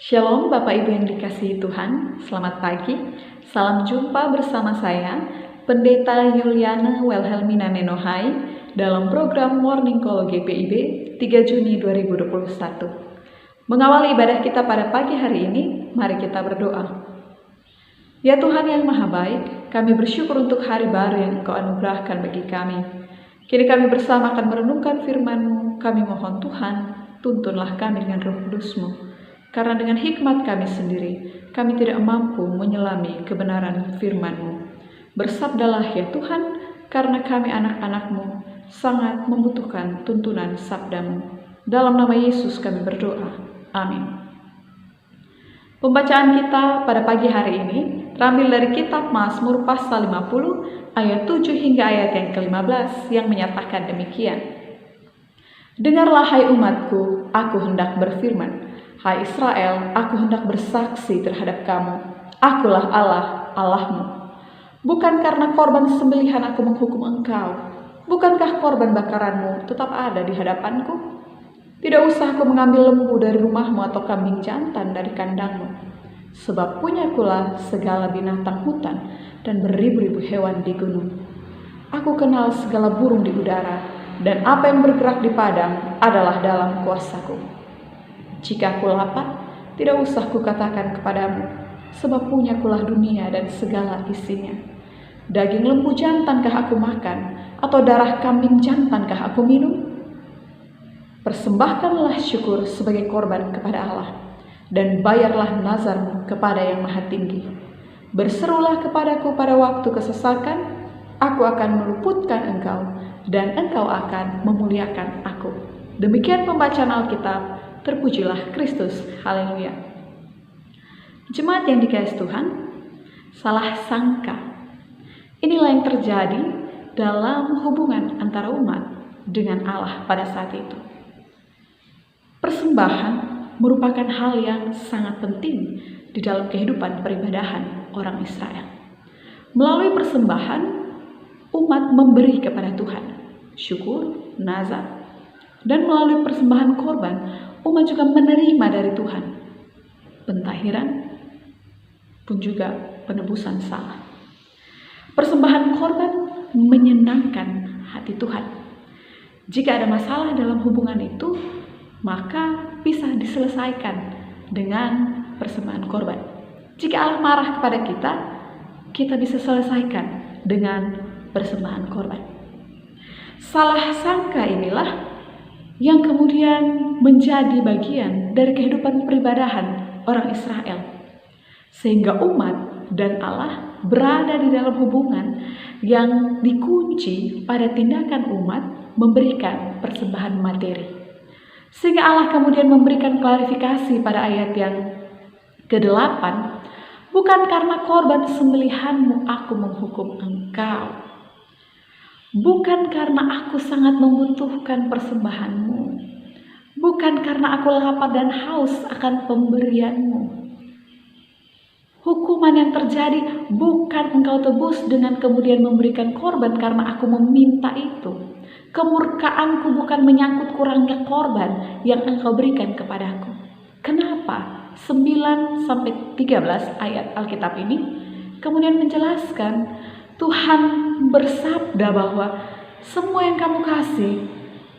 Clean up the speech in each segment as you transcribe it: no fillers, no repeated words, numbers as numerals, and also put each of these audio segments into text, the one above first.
Shalom Bapak Ibu yang dikasihi Tuhan, selamat pagi. Salam jumpa bersama saya, Pendeta Yuliana Wilhelmina Nenohai, dalam program Morning Call GPIB 3 Juni 2021. Mengawali ibadah kita pada pagi hari ini, mari kita berdoa. Ya Tuhan yang Maha Baik, kami bersyukur untuk hari baru yang Engkau anugerahkan bagi kami. Kini kami bersama akan merenungkan firman-Mu. Kami mohon Tuhan, tuntunlah kami dengan Roh Kudus-Mu. Karena dengan hikmat kami sendiri, kami tidak mampu menyelami kebenaran firman-Mu. Bersabdalah ya Tuhan, karena kami anak-anak-Mu sangat membutuhkan tuntunan sabda-Mu. Dalam nama Yesus kami berdoa. Amin. Pembacaan kita pada pagi hari ini terambil dari kitab Mazmur pasal 50 ayat 7 hingga ayat yang ke-15 yang menyatakan demikian. Dengarlah hai umatku, aku hendak berfirman. Hai Israel, aku hendak bersaksi terhadap kamu. Akulah Allah, Allahmu. Bukan karena korban sembelihan aku menghukum engkau. Bukankah korban bakaranmu tetap ada di hadapanku? Tidak usah aku mengambil lembu dari rumahmu atau kambing jantan dari kandangmu. Sebab punyakulah segala binatang hutan dan beribu-ribu hewan di gunung. Aku kenal segala burung di udara, dan apa yang bergerak di padang adalah dalam kuasaku. Jika aku lapar, tidak usah kukatakan kepadamu, sebab punyakulah dunia dan segala isinya. Daging lembu jantankah aku makan, atau darah kambing jantankah aku minum? Persembahkanlah syukur sebagai korban kepada Allah, dan bayarlah nazarmu kepada Yang Maha Tinggi. Berserulah kepadaku pada waktu kesesakan, aku akan meluputkan engkau, dan engkau akan memuliakan aku. Demikian pembacaan Alkitab. Terpujilah Kristus, haleluya. Jemaat yang dikasihi Tuhan, salah sangka. Inilah yang terjadi dalam hubungan antara umat dengan Allah pada saat itu. Persembahan merupakan hal yang sangat penting di dalam kehidupan peribadahan orang Israel. Melalui persembahan, umat memberi kepada Tuhan syukur, nazar, dan melalui persembahan korban, umat juga menerima dari Tuhan pentahiran pun juga penebusan salah. Persembahan korban menyenangkan hati Tuhan. Jika ada masalah dalam hubungan itu, maka bisa diselesaikan dengan persembahan korban. Jika Allah marah kepada kita, kita bisa selesaikan dengan persembahan korban. Salah sangka inilah yang kemudian menjadi bagian dari kehidupan peribadahan orang Israel. Sehingga umat dan Allah berada di dalam hubungan yang dikunci pada tindakan umat memberikan persembahan materi. Sehingga Allah kemudian memberikan klarifikasi pada ayat yang ke-8, bukan karena korban sembelihanmu aku menghukum engkau. Bukan karena aku sangat membutuhkan persembahanmu. Bukan karena aku lapar dan haus akan pemberianmu. Hukuman yang terjadi bukan engkau tebus dengan kemudian memberikan korban karena aku meminta itu. Kemurkaanku bukan menyangkut kurangnya korban yang engkau berikan kepadaku. Kenapa? 9-13 ayat Alkitab ini kemudian menjelaskan Tuhan bersabda bahwa semua yang kamu kasih,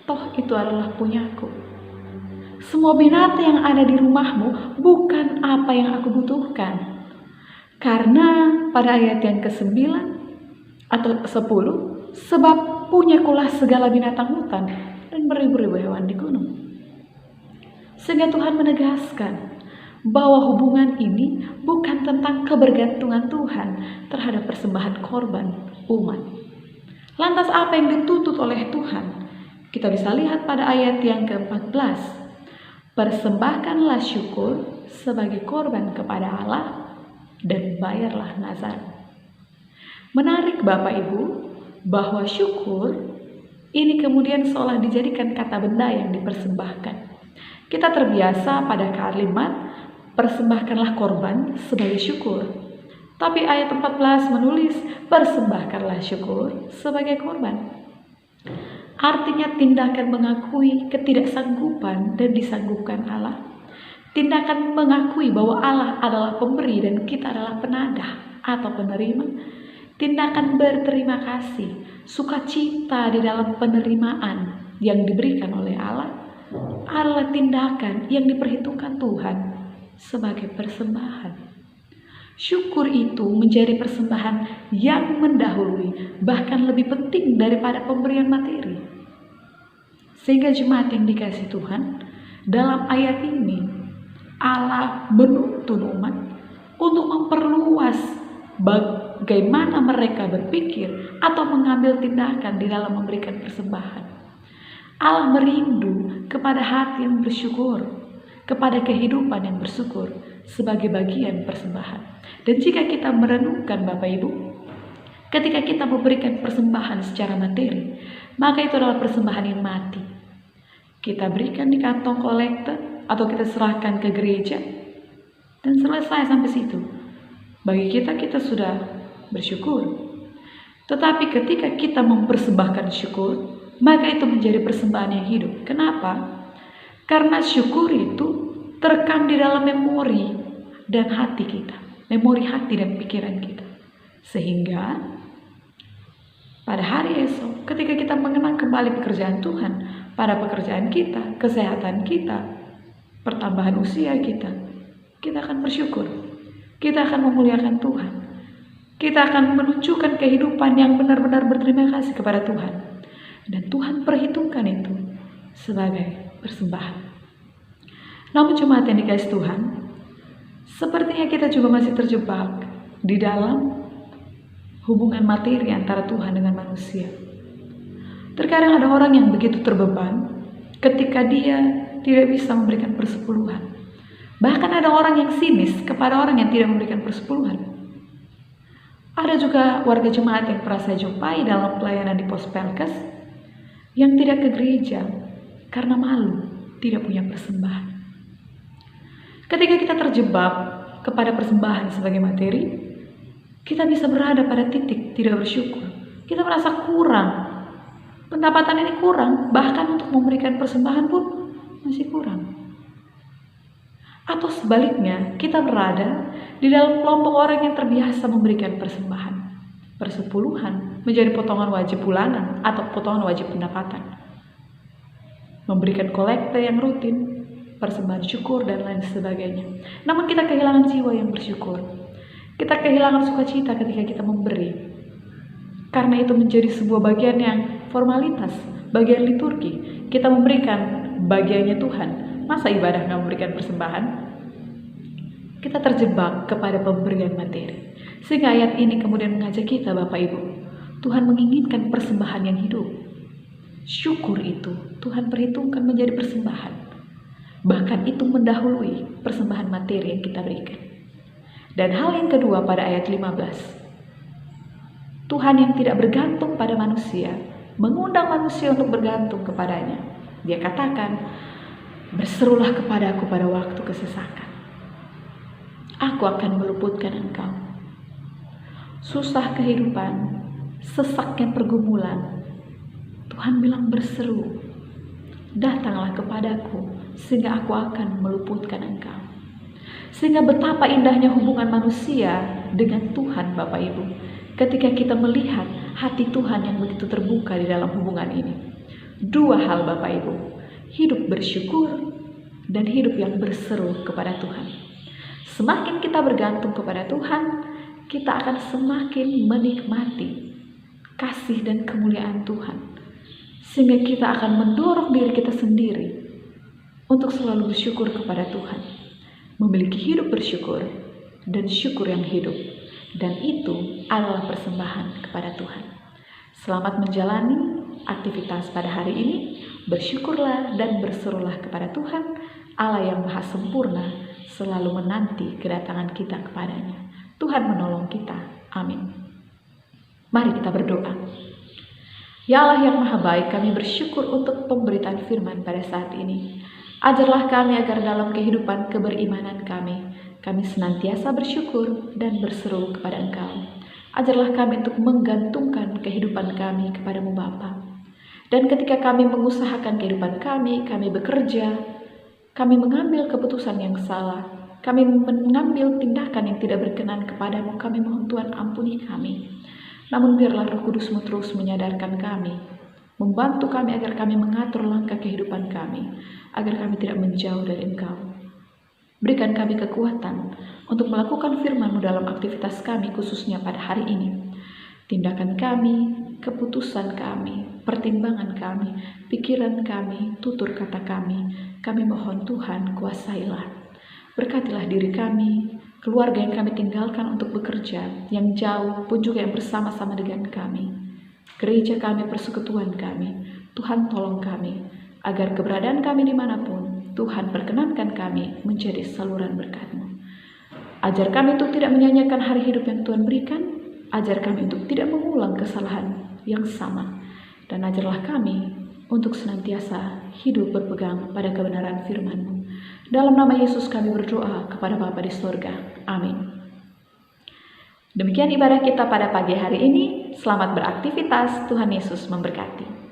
toh itu adalah punyaku. Semua binatang yang ada di rumahmu bukan apa yang aku butuhkan. Karena pada ayat yang ke-9 atau 10, sebab punyakulah segala binatang hutan dan beribu-ribu hewan di gunung. Sehingga Tuhan menegaskan bahwa hubungan ini bukan tentang kebergantungan Tuhan terhadap persembahan korban umat. Lantas apa yang dituntut oleh Tuhan? Kita bisa lihat pada ayat yang ke-14. Persembahkanlah syukur sebagai korban kepada Allah dan bayarlah nazar. Menarik Bapak Ibu, bahwa syukur ini kemudian seolah dijadikan kata benda yang dipersembahkan. Kita terbiasa pada kalimat persembahkanlah korban sebagai syukur. Tapi ayat 14 menulis persembahkanlah syukur sebagai korban. Artinya tindakan mengakui ketidaksanggupan dan disanggupkan Allah. Tindakan mengakui bahwa Allah adalah pemberi dan kita adalah penadah atau penerima. Tindakan berterima kasih, sukacita di dalam penerimaan yang diberikan oleh Allah adalah tindakan yang diperhitungkan Tuhan sebagai persembahan. Syukur itu menjadi persembahan yang mendahului, bahkan lebih penting daripada pemberian materi. Sehingga jemaat yang dikasihi Tuhan, dalam ayat ini Allah menuntun umat untuk memperluas bagaimana mereka berpikir atau mengambil tindakan di dalam memberikan persembahan. Allah merindu kepada hati yang bersyukur, kepada kehidupan yang bersyukur sebagai bagian persembahan. Dan jika kita merenungkan Bapak Ibu, ketika kita memberikan persembahan secara materi, maka itu adalah persembahan yang mati. Kita berikan di kantong kolektor atau kita serahkan ke gereja dan selesai sampai situ. Bagi kita sudah bersyukur. Tetapi ketika kita mempersembahkan syukur, maka itu menjadi persembahan yang hidup. Kenapa? Karena syukur itu terekam di dalam memori dan hati kita, memori hati dan pikiran kita. Sehingga pada hari esok ketika kita mengenang kembali pekerjaan Tuhan, pada pekerjaan kita, kesehatan kita, pertambahan usia kita akan bersyukur. Kita akan memuliakan Tuhan. Kita akan menunjukkan kehidupan yang benar-benar berterima kasih kepada Tuhan. Dan Tuhan perhitungkan itu sebagai persembahan. Namun jemaat yang dikasihi Tuhan, sepertinya kita juga masih terjebak di dalam hubungan materi antara Tuhan dengan manusia. Terkadang ada orang yang begitu terbeban ketika dia tidak bisa memberikan persepuluhan. Bahkan ada orang yang sinis kepada orang yang tidak memberikan persepuluhan. Ada juga warga jemaat yang pernah saya jumpai dalam pelayanan di pos Pelkes yang tidak ke gereja karena malu tidak punya persembahan. Ketika kita terjebak kepada persembahan sebagai materi, kita bisa berada pada titik tidak bersyukur. Kita merasa kurang. Pendapatan ini kurang, bahkan untuk memberikan persembahan pun masih kurang. Atau sebaliknya, kita berada di dalam kelompok orang yang terbiasa memberikan persembahan. Persepuluhan menjadi potongan wajib bulanan atau potongan wajib pendapatan. Memberikan kolekte yang rutin, persembahan syukur dan lain sebagainya. Namun kita kehilangan jiwa yang bersyukur. Kita kehilangan sukacita ketika kita memberi. Karena itu menjadi sebuah bagian yang formalitas, bagian liturgi. Kita memberikan bagiannya Tuhan. Masa ibadah nggak memberikan persembahan? Kita terjebak kepada pemberian materi. Sehingga ayat ini kemudian mengajak kita Bapak Ibu. Tuhan menginginkan persembahan yang hidup. Syukur itu Tuhan perhitungkan menjadi persembahan. Bahkan itu mendahului persembahan materi yang kita berikan. Dan hal yang kedua pada ayat 15. Tuhan yang tidak bergantung pada manusia, mengundang manusia untuk bergantung kepadanya. Dia katakan, berserulah kepadaku pada waktu kesesakan. Aku akan meluputkan engkau. Susah kehidupan, sesaknya pergumulan. Tuhan bilang berseru, datanglah kepadaku sehingga aku akan meluputkan engkau. Sehingga betapa indahnya hubungan manusia dengan Tuhan Bapak Ibu, ketika kita melihat hati Tuhan yang begitu terbuka di dalam hubungan ini. Dua hal Bapak Ibu, hidup bersyukur dan hidup yang berseru kepada Tuhan. Semakin kita bergantung kepada Tuhan, kita akan semakin menikmati kasih dan kemuliaan Tuhan. Sehingga kita akan mendorong diri kita sendiri untuk selalu bersyukur kepada Tuhan. Memiliki hidup bersyukur dan syukur yang hidup. Dan itu adalah persembahan kepada Tuhan. Selamat menjalani aktivitas pada hari ini. Bersyukurlah dan berserulah kepada Tuhan, Allah yang maha sempurna, selalu menanti kedatangan kita kepadanya. Tuhan menolong kita. Amin. Mari kita berdoa. Ya Allah yang maha baik, kami bersyukur untuk pemberitaan firman pada saat ini. Ajarlah kami agar dalam kehidupan keberimanan kami senantiasa bersyukur dan berseru kepada Engkau. Ajarlah kami untuk menggantungkan kehidupan kami kepadamu Bapa. Dan ketika kami mengusahakan kehidupan kami bekerja, kami mengambil keputusan yang salah, kami mengambil tindakan yang tidak berkenan kepadamu, kami mohon Tuhan ampuni kami. Namun biarlah Roh Kudus-Mu terus menyadarkan kami, membantu kami agar kami mengatur langkah kehidupan kami, agar kami tidak menjauh dari Engkau. Berikan kami kekuatan untuk melakukan firman-Mu dalam aktivitas kami, khususnya pada hari ini. Tindakan kami, keputusan kami, pertimbangan kami, pikiran kami, tutur kata kami mohon Tuhan kuasailah. Berkatilah diri kami, keluarga yang kami tinggalkan untuk bekerja, yang jauh pun juga yang bersama-sama dengan kami. Gereja kami, persekutuan kami, Tuhan tolong kami, agar keberadaan kami dimanapun, Tuhan perkenankan kami menjadi saluran berkat-Mu. Ajar kami untuk tidak menyanyiakan hari hidup yang Tuhan berikan, ajar kami untuk tidak mengulang kesalahan yang sama, dan ajarlah kami untuk senantiasa hidup berpegang pada kebenaran firman-Mu. Dalam nama Yesus kami berdoa kepada Bapa di surga. Amin. Demikian ibadah kita pada pagi hari ini. Selamat beraktivitas. Tuhan Yesus memberkati.